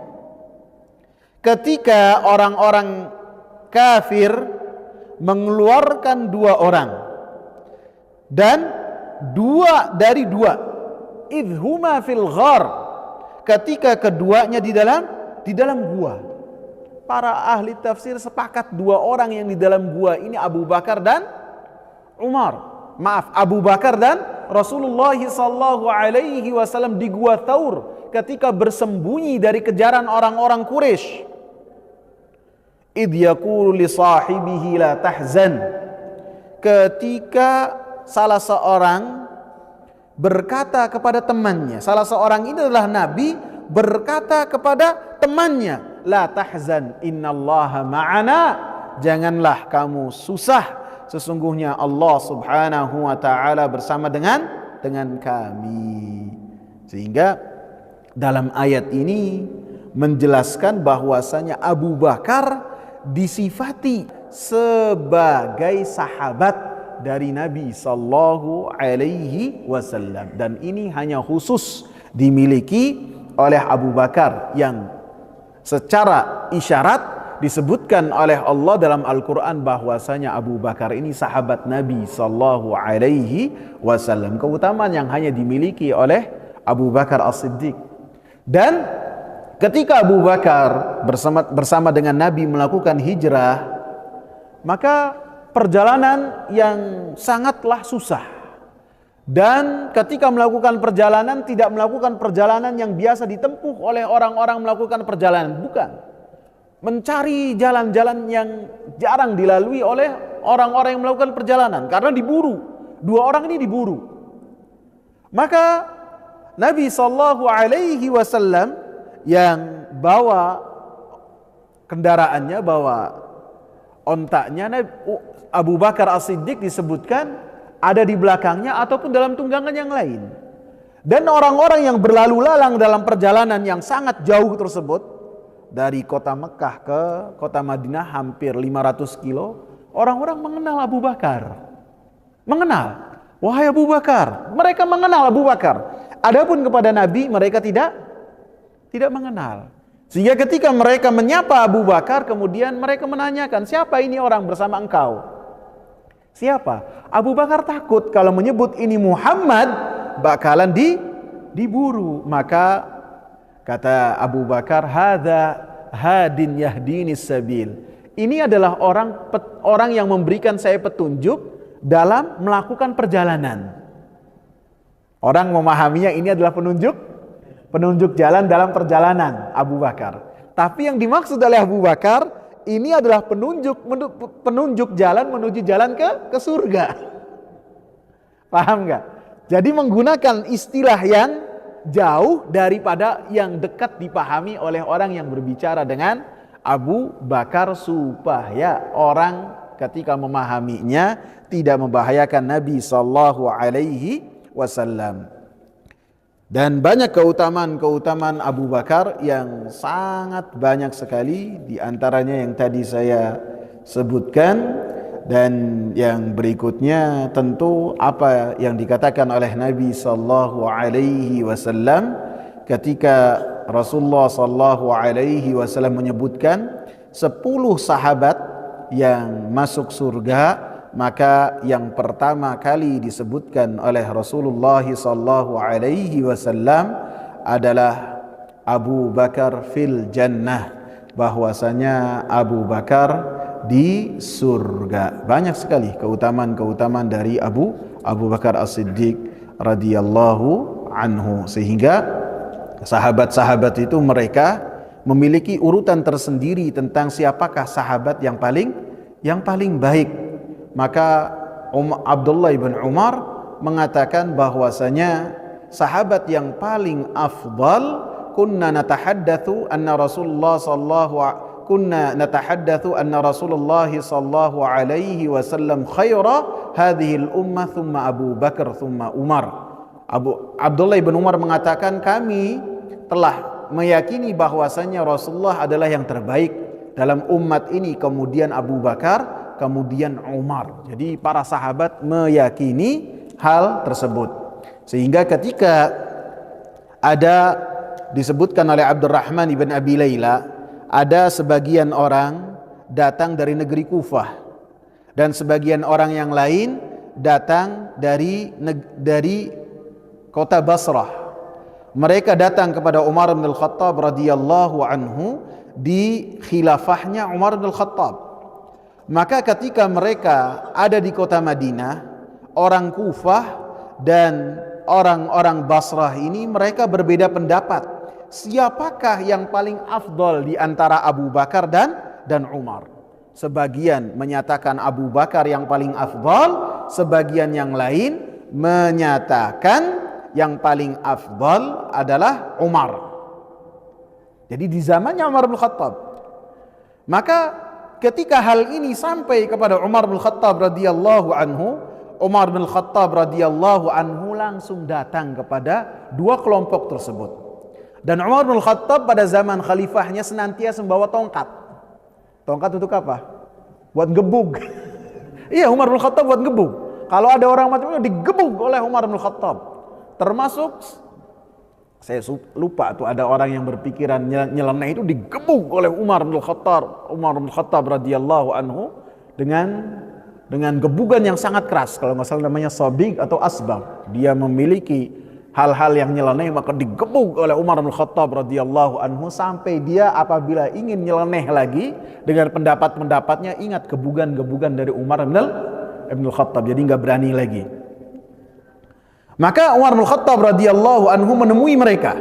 Ketika orang-orang kafir mengeluarkan 2 orang, dan 2 dari 2, idhuma fil ghar, ketika keduanya di dalam gua. Para ahli tafsir sepakat 2 orang yang di dalam gua ini Abu Bakar dan Umar. Abu Bakar dan Rasulullah sallallahu alaihi wasallam di gua Thaur ketika bersembunyi dari kejaran orang-orang Quraisy. Idh yaqulu li sahibihi la tahzan, ketika salah seorang berkata kepada temannya, salah seorang ini adalah Nabi, berkata kepada temannya, la tahzan innallaha ma'ana, janganlah kamu susah, sesungguhnya Allah Subhanahu wa taala bersama dengan kami. Sehingga dalam ayat ini menjelaskan bahwasanya Abu Bakar disifati sebagai sahabat dari Nabi sallallahu alaihi wasallam, dan ini hanya khusus dimiliki oleh Abu Bakar yang secara isyarat disebutkan oleh Allah dalam Al-Quran bahwasanya Abu Bakar ini sahabat Nabi sallallahu alaihi wasallam, keutamaan yang hanya dimiliki oleh Abu Bakar As-Siddiq. Dan ketika Abu Bakar bersama dengan Nabi melakukan hijrah, maka perjalanan yang sangatlah susah. Dan ketika melakukan perjalanan, tidak melakukan perjalanan yang biasa ditempuh oleh orang-orang melakukan perjalanan, bukan. Mencari jalan-jalan yang jarang dilalui oleh orang-orang yang melakukan perjalanan, karena diburu. 2 orang ini diburu. Maka Nabi sallallahu alaihi wasallam yang bawa kendaraannya, bawa ontaknya, Abu Bakar As-Siddiq disebutkan ada di belakangnya ataupun dalam tunggangan yang lain. Dan orang-orang yang berlalu lalang dalam perjalanan yang sangat jauh tersebut, dari kota Mekah ke kota Madinah hampir 500 kilo, orang-orang mengenal Abu Bakar. Mengenal, wahai Abu Bakar. Mereka mengenal Abu Bakar. Adapun kepada Nabi mereka tidak mengenal. Sehingga ketika mereka menyapa Abu Bakar, kemudian mereka menanyakan, siapa ini orang bersama engkau? Siapa? Abu Bakar takut kalau menyebut ini Muhammad bakalan diburu. Maka kata Abu Bakar, hadza hadin yahdinis sabil. Ini adalah orang yang memberikan saya petunjuk dalam melakukan perjalanan. Orang memahaminya ini adalah penunjuk jalan dalam perjalanan Abu Bakar. Tapi yang dimaksud oleh Abu Bakar ini adalah penunjuk jalan menuju jalan ke surga. Paham nggak? Jadi menggunakan istilah yang jauh daripada yang dekat dipahami oleh orang yang berbicara dengan Abu Bakar, supaya orang ketika memahaminya tidak membahayakan Nabi sallallahu alaihi wasallam. Dan banyak keutamaan Abu Bakar yang sangat banyak sekali, di antaranya yang tadi saya sebutkan, dan yang berikutnya tentu apa yang dikatakan oleh Nabi sallallahu alaihi wasallam ketika Rasulullah sallallahu alaihi wasallam menyebutkan 10 sahabat yang masuk surga. Maka yang pertama kali disebutkan oleh Rasulullah sallallahu alaihi wasallam adalah Abu Bakar fil jannah, bahwasanya Abu Bakar di surga. Banyak sekali keutamaan dari Abu Bakar As-Siddiq radhiyallahu anhu, sehingga sahabat-sahabat itu mereka memiliki urutan tersendiri tentang siapakah sahabat yang paling baik. Maka Abdullah bin Umar mengatakan bahwasanya sahabat yang paling afdal kunna natahaddatsu anna Rasulullah sallallahu alaihi wasallam khaira hadhihi al-ummah thumma Abu Bakar thumma Umar. Abdullah bin Umar mengatakan, kami telah meyakini bahwasanya Rasulullah adalah yang terbaik dalam umat ini, kemudian Abu Bakar, kemudian Umar. Jadi para sahabat meyakini hal tersebut. Sehingga ketika ada disebutkan oleh Abdurrahman ibn Abi Layla, ada sebagian orang datang dari negeri Kufah dan sebagian orang yang lain datang dari kota Basrah. Mereka datang kepada Umar bin Al-Khattab radhiyallahu anhu di khilafahnya Umar bin Al-Khattab. Maka ketika mereka ada di kota Madinah, orang Kufah dan orang-orang Basrah ini mereka berbeda pendapat. Siapakah yang paling afdal di antara Abu Bakar dan Umar? Sebagian menyatakan Abu Bakar yang paling afdal, sebagian yang lain menyatakan yang paling afdal adalah Umar. Jadi di zamannya Umar bin Khattab. Maka ketika hal ini sampai kepada Umar bin Khattab radhiyallahu anhu, Umar bin Khattab radhiyallahu anhu langsung datang kepada dua kelompok tersebut. Dan Umar bin Khattab pada zaman khalifahnya senantiasa membawa tongkat. Tongkat untuk apa? Buat gebug. Iya, Umar bin Khattab buat gebug. Kalau ada orang macam itu digebug oleh Umar bin Khattab. Termasuk, saya lupa tuh, ada orang yang berpikiran nyeleneh itu digebug oleh Umar bin Khattab radhiyallahu anhu dengan gebugan yang sangat keras. Kalau nggak salah namanya sabig atau asbag. Dia memiliki hal-hal yang nyeleneh, maka digebug oleh Umar bin Khattab radhiyallahu anhu sampai dia apabila ingin nyeleneh lagi dengan pendapat-pendapatnya, ingat gebugan-gebugan dari Umar bin Khattab, jadi nggak berani lagi. Maka Umar bin Khattab radhiyallahu anhu menemui mereka.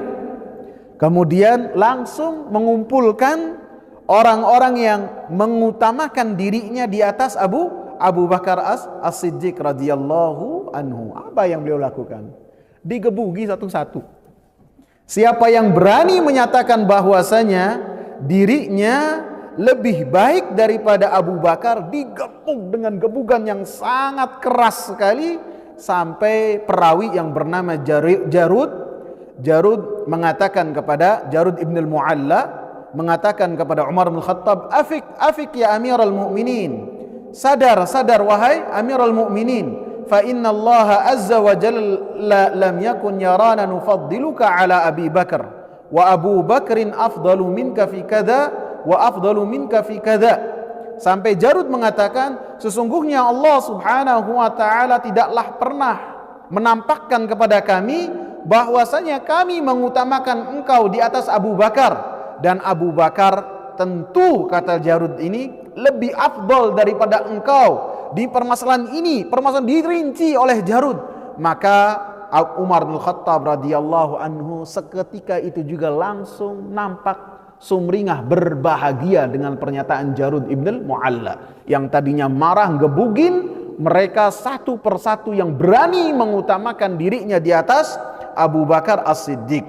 Kemudian langsung mengumpulkan orang-orang yang mengutamakan dirinya di atas Abu Bakar As-Siddiq radhiyallahu anhu. Apa yang beliau lakukan? Digebugi satu-satu. Siapa yang berani menyatakan bahwasanya dirinya lebih baik daripada Abu Bakar, digebug dengan gebugan yang sangat keras sekali, sampai perawi yang bernama Jarud mengatakan kepada Jarud ibn al-Mu'alla, mengatakan kepada Umar bin Khattab, afik ya Amirul Mu'minin, sadar wahai Amirul Mu'minin, fa inna Allah azza wa jalla lam yakun yarana nufaddiluka ala Abi Bakar wa Abu Bakrin afdalu minka fi kada wa afdalu minka fi kada. Sampai Jarud mengatakan, sesungguhnya Allah subhanahu wa ta'ala tidaklah pernah menampakkan kepada kami bahwasanya kami mengutamakan engkau di atas Abu Bakar, dan Abu Bakar tentu, kata Jarud ini, lebih afdal daripada engkau. Di permasalahan ini, permasalahan dirinci oleh Jarud. Maka Umar bin Khattab radhiyallahu anhu seketika itu juga langsung nampak sumringah berbahagia dengan pernyataan Jarud ibn al-Mu'alla yang tadinya marah gebugin. Mereka satu persatu yang berani mengutamakan dirinya di atas Abu Bakar As-Siddiq.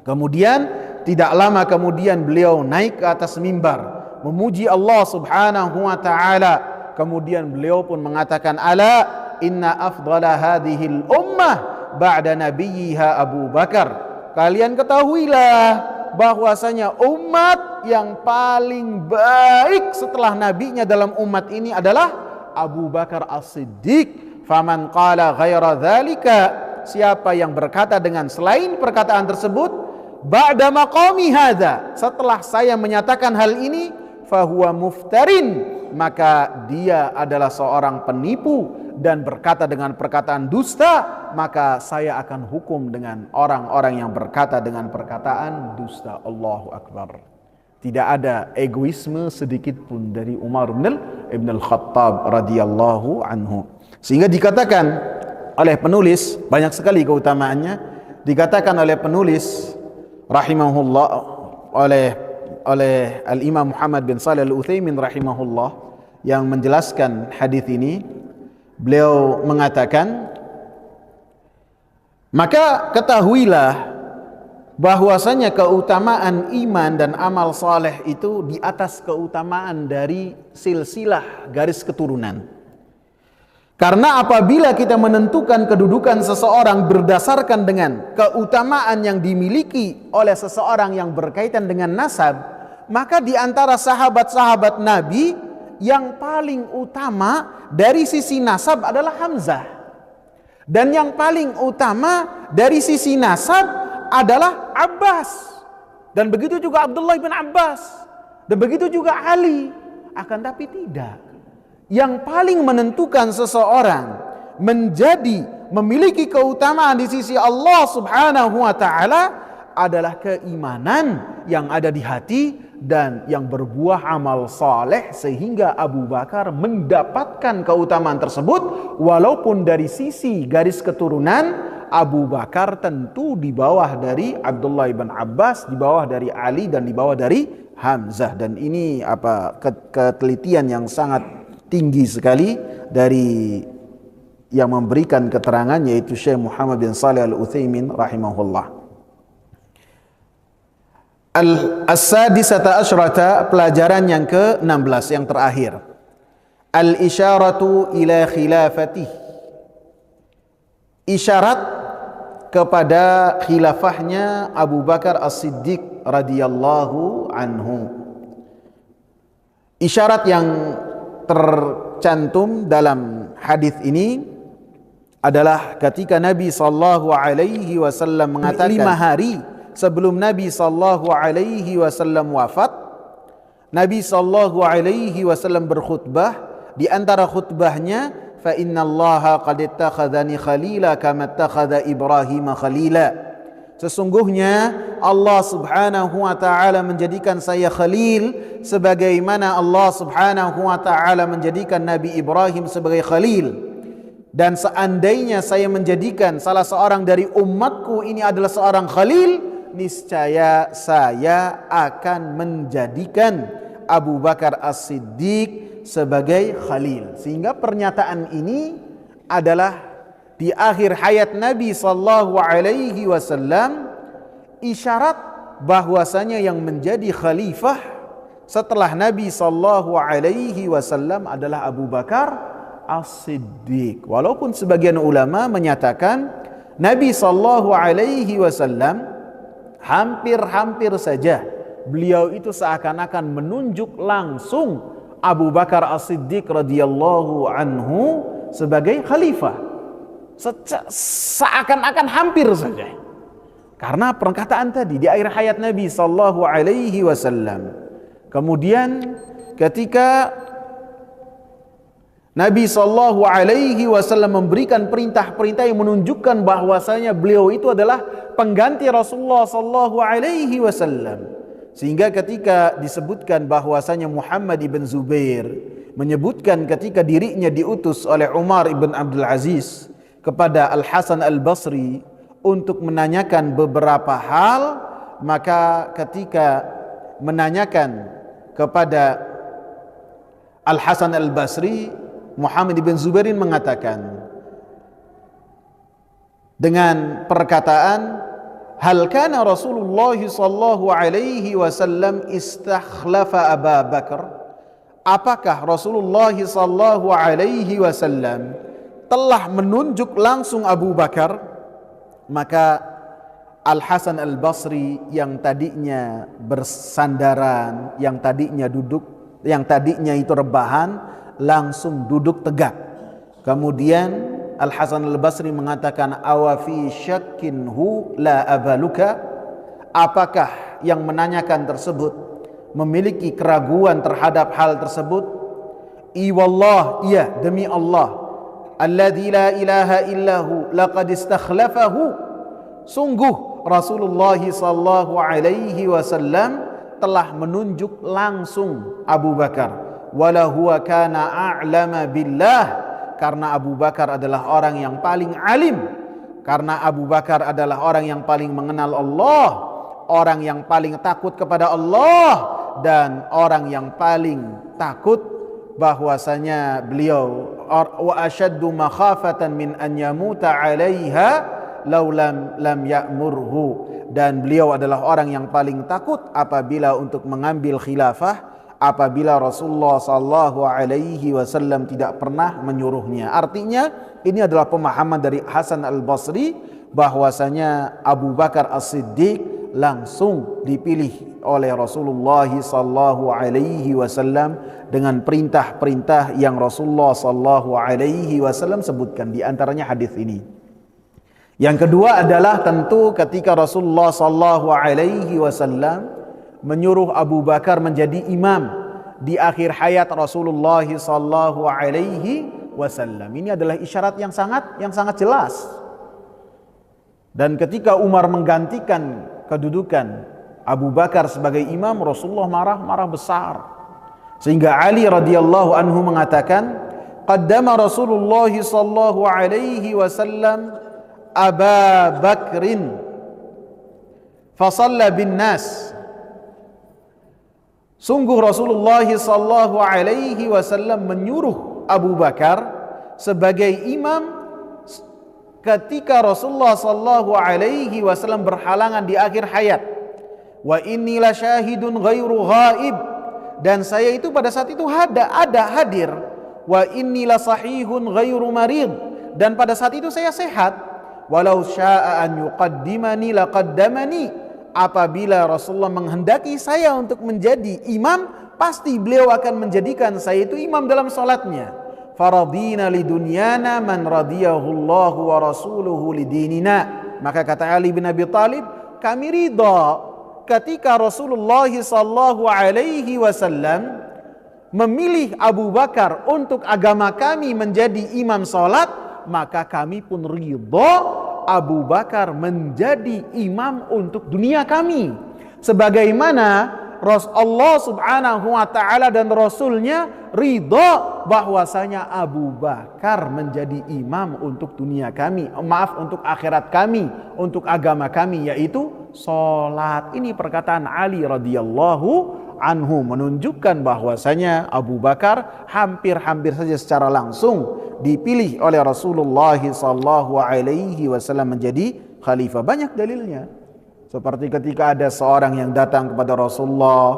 Kemudian tidak lama kemudian beliau naik ke atas mimbar memuji Allah Subhanahu wa taala. Kemudian beliau pun mengatakan, ala inna afdala hadhil ummah ba'da nabiyha Abu Bakar. Kalian ketahuilah bahwasanya umat yang paling baik setelah nabinya dalam umat ini adalah Abu Bakar As-Siddiq. Faman qala ghaira dzalika, siapa yang berkata dengan selain perkataan tersebut, ba'da maqami hadza, setelah saya menyatakan hal ini, fahuwa muftarin, maka dia adalah seorang penipu dan berkata dengan perkataan dusta, maka saya akan hukum dengan orang-orang yang berkata dengan perkataan dusta. Allahu Akbar. Tidak ada egoisme sedikit pun dari Umar ibn al-Khattab radhiyallahu anhu. Sehingga dikatakan oleh penulis, banyak sekali keutamaannya, dikatakan oleh penulis rahimahullah, oleh Al-Imam Muhammad bin Shalih Al-Utsaimin rahimahullah, yang menjelaskan hadis ini. Beliau mengatakan, maka ketahuilah bahwasanya keutamaan iman dan amal saleh itu di atas keutamaan dari silsilah garis keturunan. Karena apabila kita menentukan kedudukan seseorang berdasarkan dengan keutamaan yang dimiliki oleh seseorang yang berkaitan dengan nasab, maka di antara sahabat-sahabat Nabi yang paling utama dari sisi nasab adalah Hamzah. Dan yang paling utama dari sisi nasab adalah Abbas, dan begitu juga Abdullah bin Abbas, dan begitu juga Ali. Akan tapi tidak, yang paling menentukan seseorang menjadi memiliki keutamaan di sisi Allah Subhanahu wa taala adalah keimanan yang ada di hati dan yang berbuah amal saleh, sehingga Abu Bakar mendapatkan keutamaan tersebut. Walaupun dari sisi garis keturunan Abu Bakar tentu di bawah dari Abdullah bin Abbas, di bawah dari Ali, dan di bawah dari Hamzah. Dan ini ketelitian yang sangat tinggi sekali dari yang memberikan keterangan, yaitu Syekh Muhammad bin Shalih Al-Utsaimin rahimahullah. As-sadisata asyrata, pelajaran yang ke-16 yang terakhir. Al-isyaratu ila khilafatih, isyarat kepada khilafahnya Abu Bakar As-Siddiq radhiyallahu anhu. Isyarat yang tercantum dalam hadis ini adalah ketika Nabi sallallahu alaihi wasallam mengatakan 5 hari sebelum Nabi sallallahu alaihi wasallam wafat, Nabi sallallahu alaihi wasallam berkhutbah. Di antara khutbahnya, fa innallaha qad ittakhadhani khalila kama ittakhadha Ibrahim khalila. Sesungguhnya Allah Subhanahu wa taala menjadikan saya khalil sebagaimana Allah Subhanahu wa taala menjadikan Nabi Ibrahim sebagai khalil. Dan seandainya saya menjadikan salah seorang dari umatku ini adalah seorang khalil, niscaya saya akan menjadikan Abu Bakar As-Siddiq sebagai khalil. Sehingga pernyataan ini adalah di akhir hayat Nabi sallallahu alaihi wasallam, isyarat bahwasanya yang menjadi khalifah setelah Nabi sallallahu alaihi wasallam adalah Abu Bakar As-Siddiq. Walaupun sebagian ulama menyatakan Nabi sallallahu alaihi wasallam hampir-hampir saja beliau itu seakan-akan menunjuk langsung Abu Bakar As-Siddiq radhiyallahu anhu sebagai khalifah. Seakan-akan hampir saja. Karena perkataan tadi di akhir hayat Nabi sallallahu alaihi wasallam. Kemudian ketika Nabi sallallahu alaihi wasallam memberikan perintah-perintah yang menunjukkan bahwasanya beliau itu adalah pengganti Rasulullah sallallahu alaihi wasallam. Sehingga ketika disebutkan bahwasanya Muhammad ibn Zubair menyebutkan ketika dirinya diutus oleh Umar ibn Abdul Aziz kepada Al-Hasan Al-Basri untuk menanyakan beberapa hal, maka ketika menanyakan kepada Al-Hasan Al-Basri, Muhammad bin Zubairin mengatakan dengan perkataan, hal kana Rasulullah sallallahu alaihi wasallam istakhlafa Abu Bakar? Apakah Rasulullah sallallahu alaihi wasallam telah menunjuk langsung Abu Bakar? Maka Al-Hasan Al-Basri yang tadinya bersandaran, yang tadinya duduk, yang tadinya itu rebahan, langsung duduk tegak. Kemudian Al-Hasan Al-Basri mengatakan, awafi syakkinhu la abaluka? Apakah yang menanyakan tersebut memiliki keraguan terhadap hal tersebut? I wallah, iya demi Allah, alladzi la ilaha illahu laqad istakhlafahu, sungguh Rasulullah sallallahu alaihi wasallam telah menunjuk langsung Abu Bakar. Wala huwa kana a'lama billah, karena Abu Bakar adalah orang yang paling alim, karena Abu Bakar adalah orang yang paling mengenal Allah, orang yang paling takut kepada Allah, dan orang yang paling takut bahwasanya beliau wa asyaddu makhafatan min an yamuta 'alaiha law lam ya'murhu, dan beliau adalah orang yang paling takut apabila untuk mengambil khilafah apabila Rasulullah sallallahu alaihi wasallam tidak pernah menyuruhnya. Artinya ini adalah pemahaman dari Hasan Al-Basri bahwasanya Abu Bakar As-Siddiq langsung dipilih oleh Rasulullah sallallahu alaihi wasallam dengan perintah-perintah yang Rasulullah sallallahu alaihi wasallam sebutkan, di antaranya hadis ini. Yang kedua adalah tentu ketika Rasulullah sallallahu alaihi wasallam menyuruh Abu Bakar menjadi imam di akhir hayat Rasulullah sallallahu alaihi wasallam. Ini adalah isyarat yang sangat jelas. Dan ketika Umar menggantikan kedudukan Abu Bakar sebagai imam, Rasulullah marah besar. Sehingga Ali radhiyallahu anhu mengatakan, qaddama Rasulullah sallallahu alaihi wasallam Aba Bakrin fasalla bin nas. Sungguh Rasulullah sallallahu alaihi wasallam menyuruh Abu Bakar sebagai imam ketika Rasulullah sallallahu alaihi wasallam berhalangan di akhir hayat. Wa inni la syahidun ghairu ghaib, dan saya itu pada saat itu ada hadir. Wa inni la sahihun ghairu marid, dan pada saat itu saya sehat. Walau syaa an yuqaddimani laqaddamani, apabila Rasulullah menghendaki saya untuk menjadi imam, pasti beliau akan menjadikan saya itu imam dalam salatnya. Faradina lidunyana man radiyahullahu wa rasuluhu lidinina. Maka kata Ali bin Abi Thalib, kami ridha ketika Rasulullah sallallahu alaihi wasallam memilih Abu Bakar untuk agama kami menjadi imam salat, maka kami pun ridha Abu Bakar menjadi imam untuk dunia kami, sebagaimana Allah subhanahu wa ta'ala dan Rasulnya ridha bahwasanya Abu Bakar menjadi imam untuk dunia kami, untuk akhirat kami, untuk agama kami, yaitu salat. Ini perkataan Ali radhiyallahu anhu menunjukkan bahwasanya Abu Bakar hampir saja secara langsung dipilih oleh Rasulullah sallallahu alaihi wasallam menjadi khalifah. Banyak dalilnya. Seperti ketika ada seorang yang datang kepada Rasulullah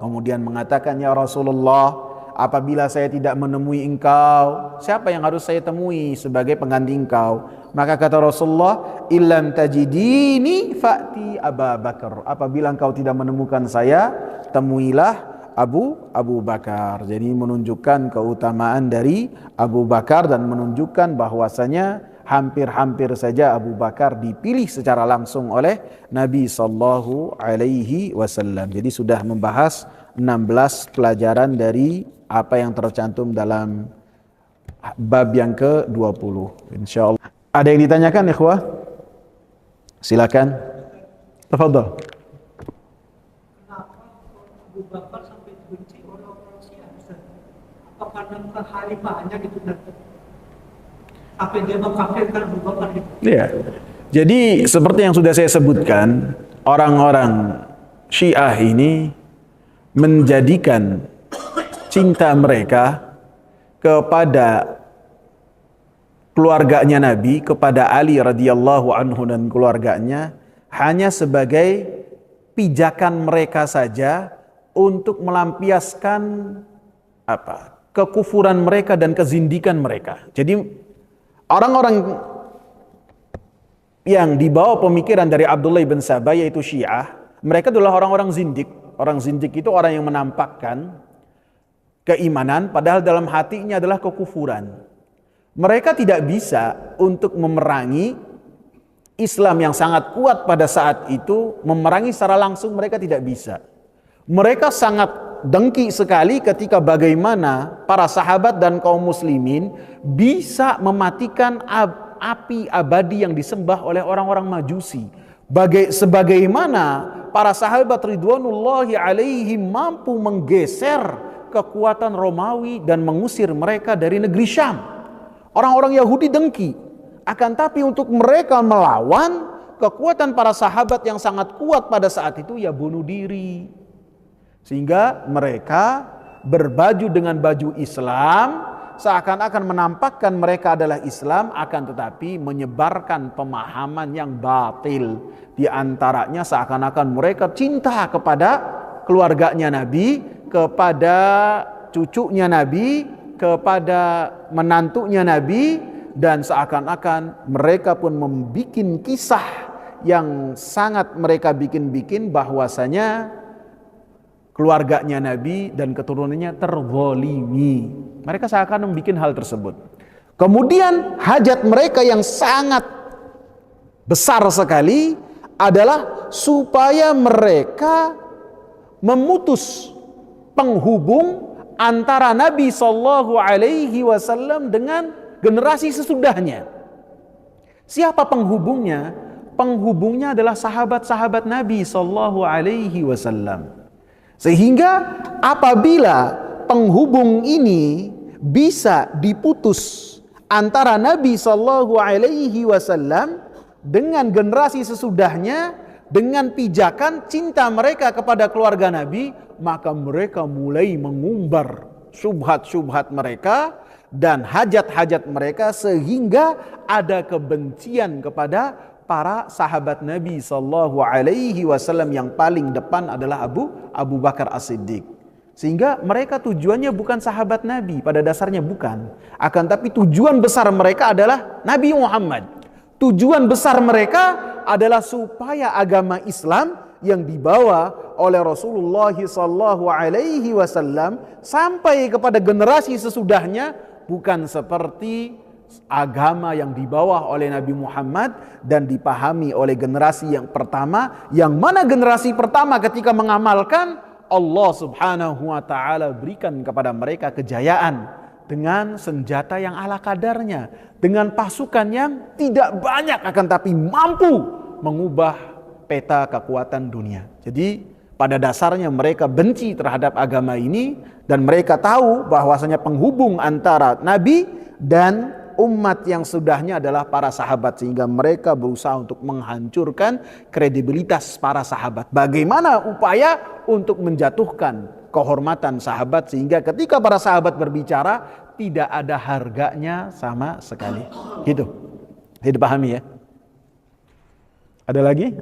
kemudian mengatakan, ya Rasulullah, apabila saya tidak menemui engkau, siapa yang harus saya temui sebagai pengganti engkau? Maka kata Rasulullah, illam tajidini fa'ti Abu Bakar. Apabila engkau tidak menemukan saya, temuilah Abu Bakar. Jadi menunjukkan keutamaan dari Abu Bakar dan menunjukkan bahwasanya hampir saja Abu Bakar dipilih secara langsung oleh Nabi sallallahu alaihi wasallam. Jadi sudah membahas 16 pelajaran dari apa yang tercantum dalam bab yang ke-20. Insyaallah. Ada yang ditanyakan, ikhwah? Silakan. Tafadhol. Kenapa Abu Bakar sampai dibenci oleh orang Syiah? Apa karena bukan khalifahnya gitu kan? Sampai dia mengkafirkan Abu Bakar itu? Iya. Jadi seperti yang sudah saya sebutkan, orang-orang Syiah ini menjadikan cinta mereka kepada keluarganya Nabi, kepada Ali radhiyallahu anhu dan keluarganya hanya sebagai pijakan mereka saja untuk melampiaskan kekufuran mereka dan kezindikan mereka. Jadi orang-orang yang dibawa pemikiran dari Abdullah bin Sabah yaitu Syiah, mereka adalah orang-orang zindik. Orang zindik itu orang yang menampakkan keimanan padahal dalam hatinya adalah kekufuran. Mereka tidak bisa untuk memerangi Islam yang sangat kuat pada saat itu, memerangi secara langsung mereka tidak bisa. Mereka sangat dengki sekali ketika bagaimana para sahabat dan kaum muslimin bisa mematikan api abadi yang disembah oleh orang-orang Majusi. Sebagaimana para sahabat ridwanullahi alaihim mampu menggeser kekuatan Romawi dan mengusir mereka dari negeri Syam. Orang-orang Yahudi dengki. Akan tapi untuk mereka melawan kekuatan para sahabat yang sangat kuat pada saat itu, ya bunuh diri. Sehingga mereka berbaju dengan baju Islam, seakan-akan menampakkan mereka adalah Islam, akan tetapi menyebarkan pemahaman yang batil. Di antaranya seakan-akan mereka cinta kepada keluarganya Nabi, kepada cucunya Nabi, kepada menantunya Nabi, dan seakan-akan mereka pun membuat kisah yang sangat mereka bikin-bikin bahwasanya keluarganya Nabi dan keturunannya terzalimi. Mereka seakan membuat hal tersebut. Kemudian hajat mereka yang sangat besar sekali adalah supaya mereka memutus penghubung antara Nabi Shallallahu Alaihi Wasallam dengan generasi sesudahnya. Siapa penghubungnya? Penghubungnya adalah sahabat-sahabat Nabi Shallallahu Alaihi Wasallam. Sehingga apabila penghubung ini bisa diputus antara Nabi Shallallahu Alaihi Wasallam dengan generasi sesudahnya, dengan pijakan cinta mereka kepada keluarga Nabi, maka mereka mulai mengumbar syubhat-syubhat mereka dan hajat-hajat mereka, sehingga ada kebencian kepada para sahabat Nabi Sallallahu Alaihi Wasallam. Yang paling depan adalah Abu Bakar As-Siddiq. Sehingga mereka tujuannya bukan sahabat Nabi, pada dasarnya bukan. Akan tapi tujuan besar mereka adalah Nabi Muhammad. Tujuan besar mereka adalah supaya agama Islam yang dibawa oleh Rasulullah Sallallahu Alaihi Wasallam sampai kepada generasi sesudahnya bukan seperti agama yang dibawa oleh Nabi Muhammad dan dipahami oleh generasi yang pertama, yang mana generasi pertama ketika mengamalkan, Allah Subhanahu wa taala berikan kepada mereka kejayaan dengan senjata yang ala kadarnya, dengan pasukan yang tidak banyak akan tapi mampu mengubah peta kekuatan dunia. Jadi pada dasarnya mereka benci terhadap agama ini, dan mereka tahu bahwasanya penghubung antara Nabi dan umat yang sudahnya adalah para sahabat, sehingga mereka berusaha untuk menghancurkan kredibilitas para sahabat. Bagaimana upaya untuk menjatuhkan kehormatan sahabat, sehingga ketika para sahabat berbicara tidak ada harganya sama sekali. Gitu. Jadi pahami ya. Ada lagi?